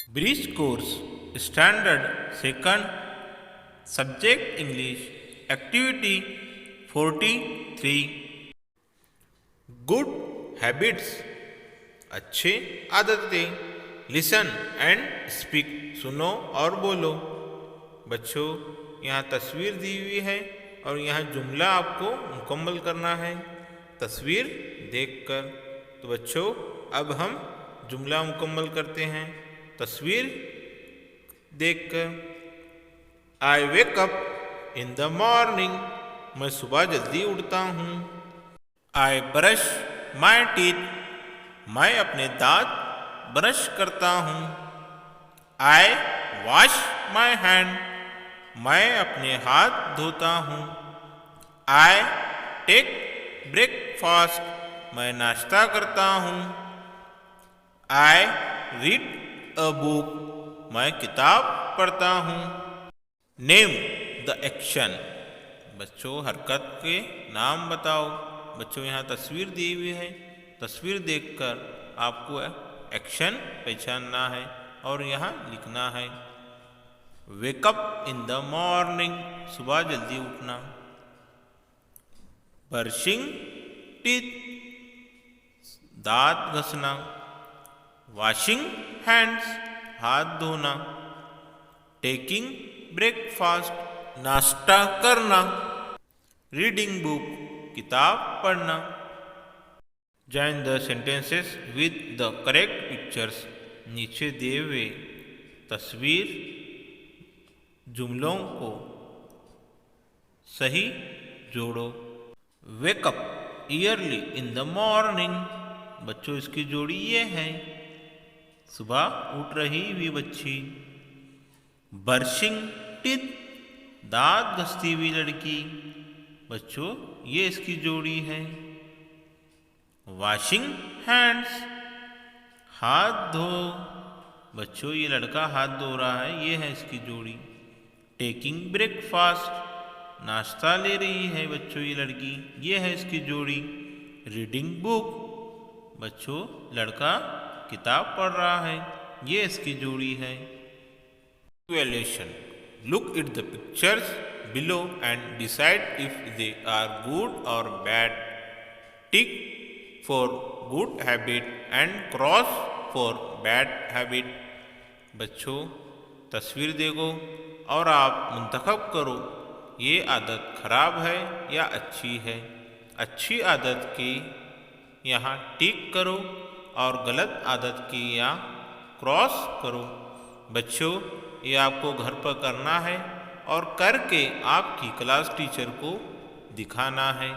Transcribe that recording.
Bridge course standard second subject English activity 43 good habits अच्छे आदतें listen and speak सुनो और बोलो। बच्चों यहाँ तस्वीर दी हुई है और यहाँ जुमला आपको मुकम्मल करना है तस्वीर देखकर। तो बच्चों अब हम जुमला मुकम्मल करते हैं तस्वीर देखकर। I wake up in the morning मैं सुबह जल्दी उठता हूँ। आई ब्रश माई टीथ मैं अपने दांत ब्रश करता हूँ। आई वॉश माई हैंड मैं अपने हाथ धोता हूँ। आई टेक ब्रेकफास्ट मैं नाश्ता करता हूँ। आई रीड अ बुक मैं किताब पढ़ता हूँ। नेम द एक्शन बच्चों हरकत के नाम बताओ। बच्चों यहाँ तस्वीर दी हुई है तस्वीर देखकर आपको एक्शन पहचानना है और यहाँ लिखना है। वेकअप इन द मॉर्निंग सुबह जल्दी उठना। ब्रशिंग टीथ दांत घसना। वॉशिंग हैंड्स हाथ धोना। टेकिंग ब्रेकफास्ट नाश्ता करना। रीडिंग बुक किताब पढ़ना। Join the sentences with the correct pictures नीचे दिए हुए तस्वीर जुमलों को सही जोड़ो। Wake up yearly in the morning बच्चों इसकी जोड़ी ये है सुबह उठ रही हुई बच्ची। ब्रशिंग टीथ दांत घसती हुई लड़की बच्चों ये इसकी जोड़ी है। वॉशिंग हैंड्स हाथ धो बच्चों ये लड़का हाथ धो रहा है ये है इसकी जोड़ी। टेकिंग ब्रेकफास्ट नाश्ता ले रही है बच्चों ये लड़की ये है इसकी जोड़ी। रीडिंग बुक बच्चों लड़का किताब पढ़ रहा है ये इसकी जोड़ी है। Evaluation look at the pictures below and decide if they are good or bad. Tick for good habit and cross for bad habit. बच्चों तस्वीर देखो और आप मुंतखब करो ये आदत खराब है या अच्छी है। अच्छी आदत की यहाँ टिक करो और गलत आदत की यहाँ क्रॉस करो। बच्चों ये आपको घर पर करना है और करके आपकी क्लास टीचर को दिखाना है।